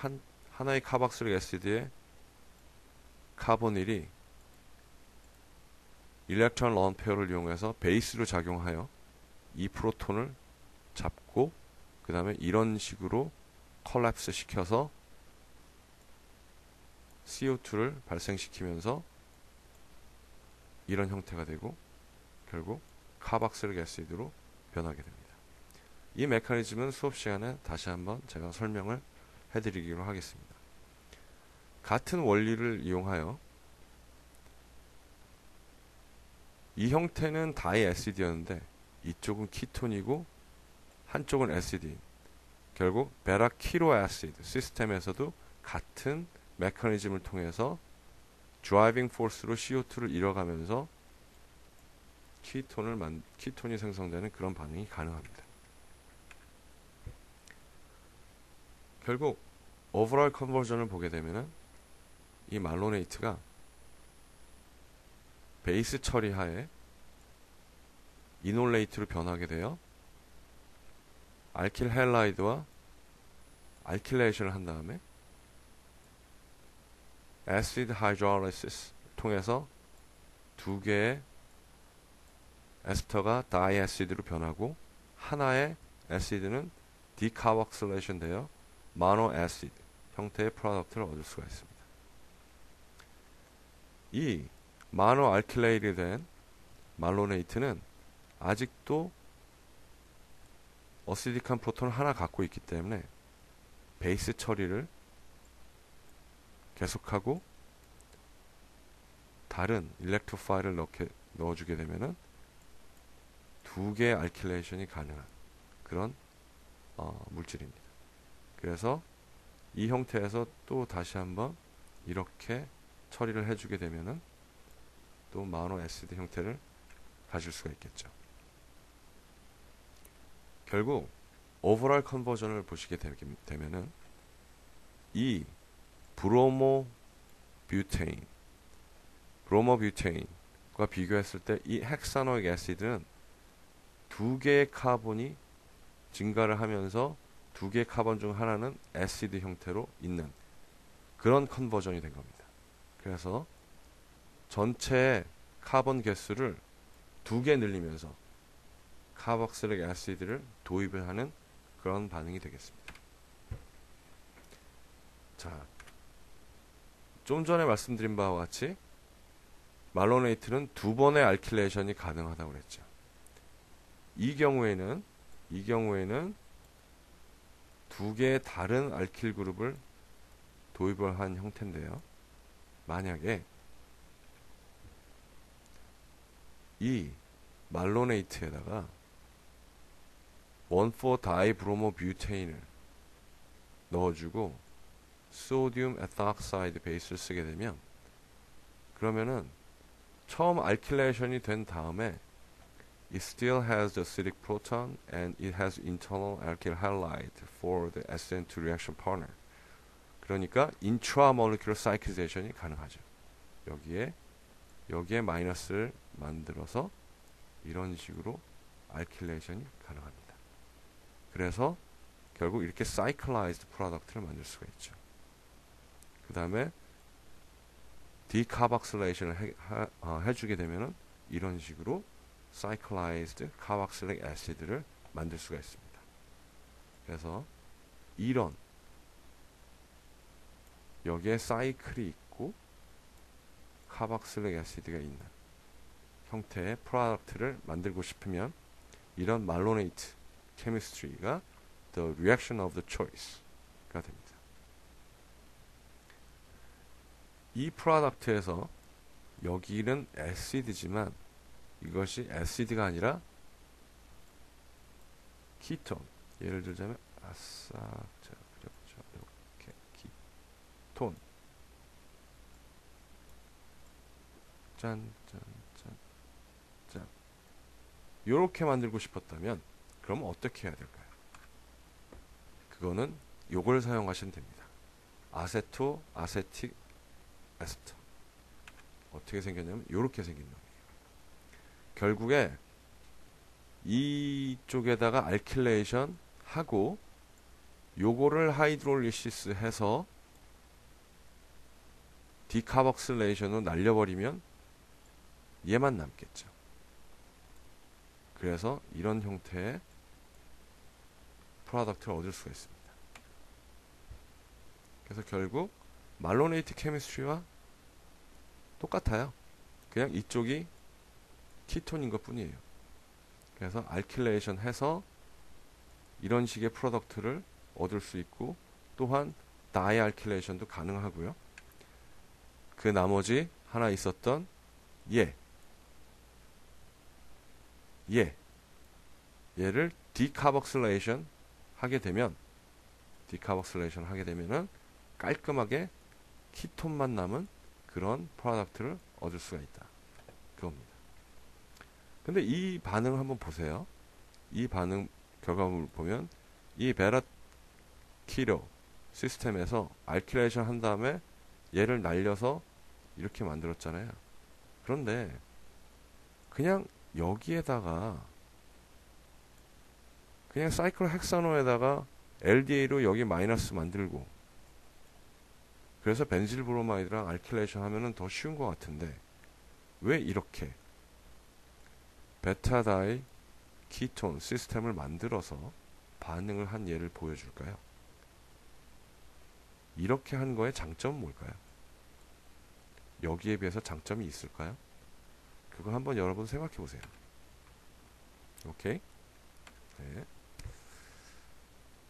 S1: 하나의 카박실릭 애시드의 카보닐이 일렉트론 런 페어를 이용해서 베이스로 작용하여 이 프로톤을 잡고 그 다음에 이런 식으로 콜랩스 시켜서 CO2를 발생시키면서 이런 형태가 되고 결국 카박실릭 애시드로 변하게 됩니다. 이 메커니즘은 수업 시간에 다시 한번 제가 설명을 해드리기로 하겠습니다. 같은 원리를 이용하여 이 형태는 다이 애시드였는데 이쪽은 키톤이고 한쪽은 애시드인, 결국 베라키로 애시드 시스템에서도 같은 메커니즘을 통해서 드라이빙 포스로 CO2를 잃어가면서 키톤이 생성되는 그런 반응이 가능합니다. 결국 오버롤 컨버전을 보게 되면은 이 말로네이트가 베이스 처리하에 이놀레이트로 변하게 되어 알킬 헬라이드와 알킬레이션을 한 다음에 acid hydrolysis 통해서 두 개의 에스터가 다이애시드로 변하고 하나의 애시드는 디카복실레이션 되어 모노애시드 형태의 프로덕트를 얻을 수가 있습니다. 이 모노알킬레이트 된 말로네이트는 아직도 어시딕한 프로톤을 하나 갖고 있기 때문에 베이스 처리를 계속하고 다른 일렉트로파일을 넣어주게 되면은 두 개의 알킬레이션이 가능한 그런 물질입니다. 그래서 이 형태에서 또 다시 한번 이렇게 처리를 해주게 되면은 또 모노 애시드 형태를 가질 수가 있겠죠. 결국 오버럴 컨버전을 보시게 되면은 이 브로모뷰테인과 비교했을 때 이 헥사노익 애시드는 두 개의 카본이 증가를 하면서 두 개의 카본 중 하나는 애시드 형태로 있는 그런 컨버전이 된 겁니다. 그래서 전체 카본 개수를 두 개 늘리면서 카복실릭 애시드를 도입을 하는 그런 반응이 되겠습니다. 자, 좀 전에 말씀드린 바와 같이 말로네이트는 두 번의 알킬레이션이 가능하다고 그랬죠. 이 경우에는 두 개의 다른 알킬 그룹을 도입을 한 형태인데요. 만약에 이 말로네이트에다가 1,4-다이브로모뷰테인을 넣어주고 소디움 에탄옥사이드 베이스를 쓰게 되면 그러면은 처음 알킬레이션이 된 다음에 it still has the acidic proton and it has internal alkyl halide for the accident reaction partner. 그러니까 intramolecular cyclization이 가능하죠. 여기에 마이너스를 만들어서 이런 식으로 알킬레이션이 가능합니다. 그래서 결국 이렇게 cyclized 프로덕트를 만들 수가 있죠. 그 다음에 디카복실레이션을 해주게 되면은 이런 식으로 cyclized carboxylic acid를 만들 수가 있습니다. 그래서 이런 여기에 사이클이 있고 카복실릭 애시드가 있는 형태의 프로덕트를 만들고 싶으면 이런 말로네이트 케미스트리가 the reaction of the choice가 됩니다. 이 프로덕트에서 여기는 애시드지만 이것이 애시드가 아니라 키톤. 예를 들자면 이렇게 키톤. 짠. 요렇게 만들고 싶었다면 그럼 어떻게 해야 될까요? 그거는 요걸 사용하시면 됩니다. 아세토 아세틱 에스터. 어떻게 생겼냐면 요렇게 생긴 놈이에요. 결국에 이쪽에다가 알킬레이션 하고 요거를 하이드롤리시스 해서 디카복실레이션으로 날려버리면 얘만 남겠죠. 그래서 이런 형태의 프로덕트를 얻을 수가 있습니다. 그래서 결국 말로네이트 케미스트리와 똑같아요. 그냥 이쪽이 키톤인 것 뿐이에요. 그래서 알킬레이션 해서 이런 식의 프로덕트를 얻을 수 있고 또한 다이알킬레이션도 가능하고요. 그 나머지 하나 있었던 얘를 디카복실레이션 하게 되면은 깔끔하게 키톤만 남은 그런 프로덕트를 얻을 수가 있다. 그겁니다. 근데 이 반응을 한번 보세요. 이 반응 결과물을 보면 이 베라 키로 시스템에서 알킬레이션 한 다음에 얘를 날려서 이렇게 만들었잖아요. 그런데 그냥 여기에다가 그냥 사이클 헥사노에다가 LDA로 여기 마이너스 만들고 그래서 벤질 브로마이드랑 알킬레이션 하면은 더 쉬운 것 같은데 왜 이렇게 베타다이 키톤 시스템을 만들어서 반응을 한 예를 보여줄까요? 이렇게 한 거의 장점은 뭘까요? 여기에 비해서 장점이 있을까요? 그걸 한번 여러분 생각해 보세요. 오케이? 네.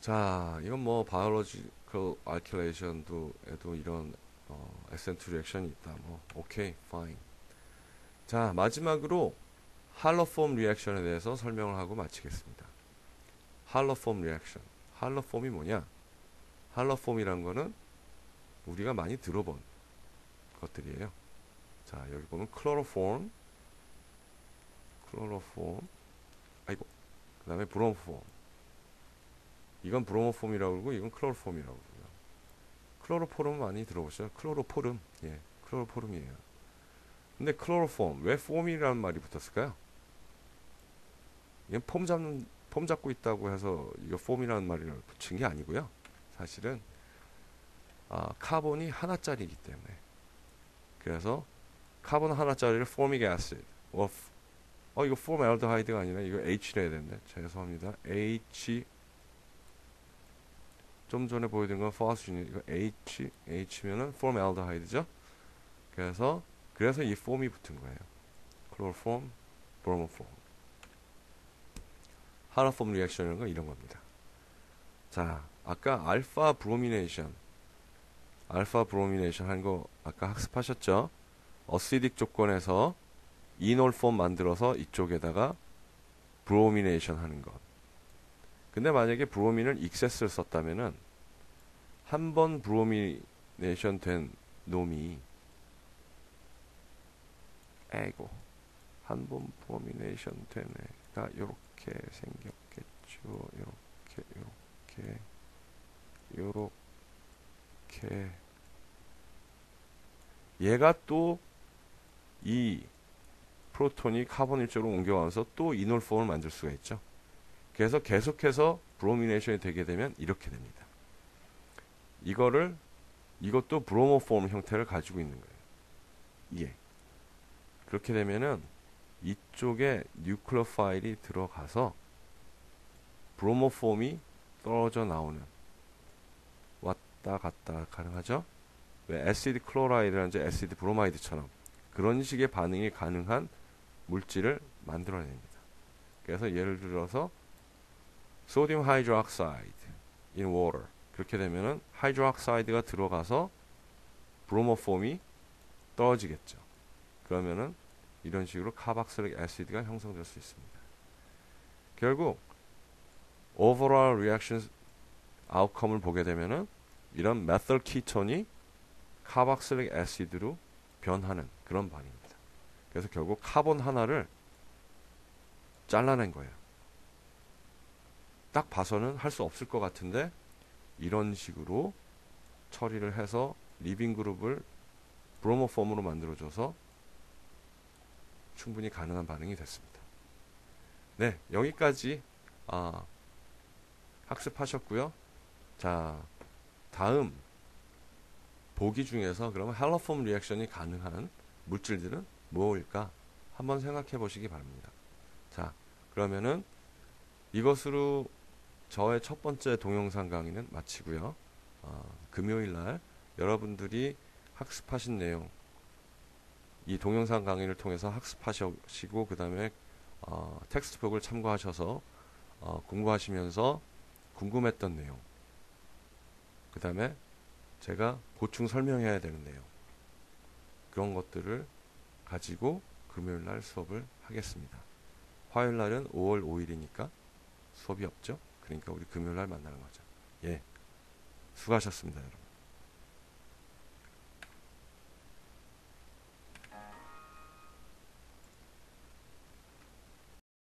S1: 자, 이건 뭐 바이올로지컬 알킬레이션도 에도 이런 에센트 리액션이 있다. 뭐 오케이, 파인. 자, 마지막으로 할로폼 리액션에 대해서 설명을 하고 마치겠습니다. 할로폼 리액션. 할로폼이 뭐냐? 할로폼이란 거는 우리가 많이 들어본 것들이에요. 자, 여기 보면 클로로폼, 아이고, 그 다음에 브로모폼. 이건 브로모폼이라고 그러고 이건 클로로폼이라고 그러고요. 클로로포름 많이 들어보셨죠? 클로로포름, 예, 클로로포름이에요. 근데 클로로폼, 왜 폼이라는 말이 붙었을까요? 이건 폼 잡고 있다고 해서 이거 폼이라는 말을 붙인 게 아니고요. 사실은 카본이 하나짜리이기 때문에. 그래서 카본 하나짜리를 포믹 애시드, 이거 포말데하이드가 아니라 이거 H라 해야 되는데 죄송합니다. H, 좀 전에 보여드린 건 포스틴, 이거 H면은 포말데하이드죠. 그래서 이 폼이 붙은 거예요. 클로로폼, 브로모폼. 할로폼 리액션이라는 건 이런 겁니다. 자, 아까 알파 브로미네이션 한 거 아까 학습하셨죠? 어시딕 조건에서 이놀폼 만들어서 이쪽에다가 브로미네이션 하는 것. 근데 만약에 브로민을 익세스를 썼다면은 한 번 브로미네이션 된 놈이 한 번 브로미네이션 된 애가 요렇게 생겼겠죠. 요렇게 얘가 또 이 프로톤이 카본 일조로 옮겨와서 또 이놀폼을 만들 수가 있죠. 그래서 계속해서 브로미네이션이 되게 되면 이렇게 됩니다. 이것도 브로모폼 형태를 가지고 있는 거예요. 예. 그렇게 되면은 이쪽에 뉴클레오파일이 들어가서 브로모폼이 떨어져 나오는, 왔다 갔다 가능하죠. 왜 애시드 클로라이드라든지 애시드 브로마이드처럼 그런 식의 반응이 가능한 물질을 만들어냅니다. 그래서 예를 들어서 소디움 하이드로옥사이드 in water, 그렇게 되면은 하이드로옥사이드가 들어가서 브로모폼이 떨어지겠죠. 그러면은 이런 식으로 카박실릭 애시드가 형성될 수 있습니다. 결국 overall reaction outcome을 보게 되면은 이런 메థ일 키톤이 카박실릭 애시드로 변하는 그런 반응입니다. 그래서 결국 카본 하나를 잘라낸 거예요. 딱 봐서는 할 수 없을 것 같은데 이런 식으로 처리를 해서 리빙 그룹을 브로모폼으로 만들어줘서 충분히 가능한 반응이 됐습니다. 네, 여기까지 학습하셨고요. 자, 다음 보기 중에서 그러면 할로폼 리액션이 가능한 물질들은 무엇일까 한번 생각해 보시기 바랍니다. 자, 그러면은 이것으로 저의 첫 번째 동영상 강의는 마치고요. 금요일날 여러분들이 학습하신 내용, 이 동영상 강의를 통해서 학습하시고 그 다음에 텍스트북을 참고하셔서 공부하시면서 궁금했던 내용, 그 다음에 제가 보충 설명해야 되는 내용, 그런 것들을 가지고 금요일날 수업을 하겠습니다. 화요일날은 5월 5일이니까 수업이 없죠. 그러니까 우리 금요일날 만나는 거죠. 예, 수고하셨습니다, 여러분.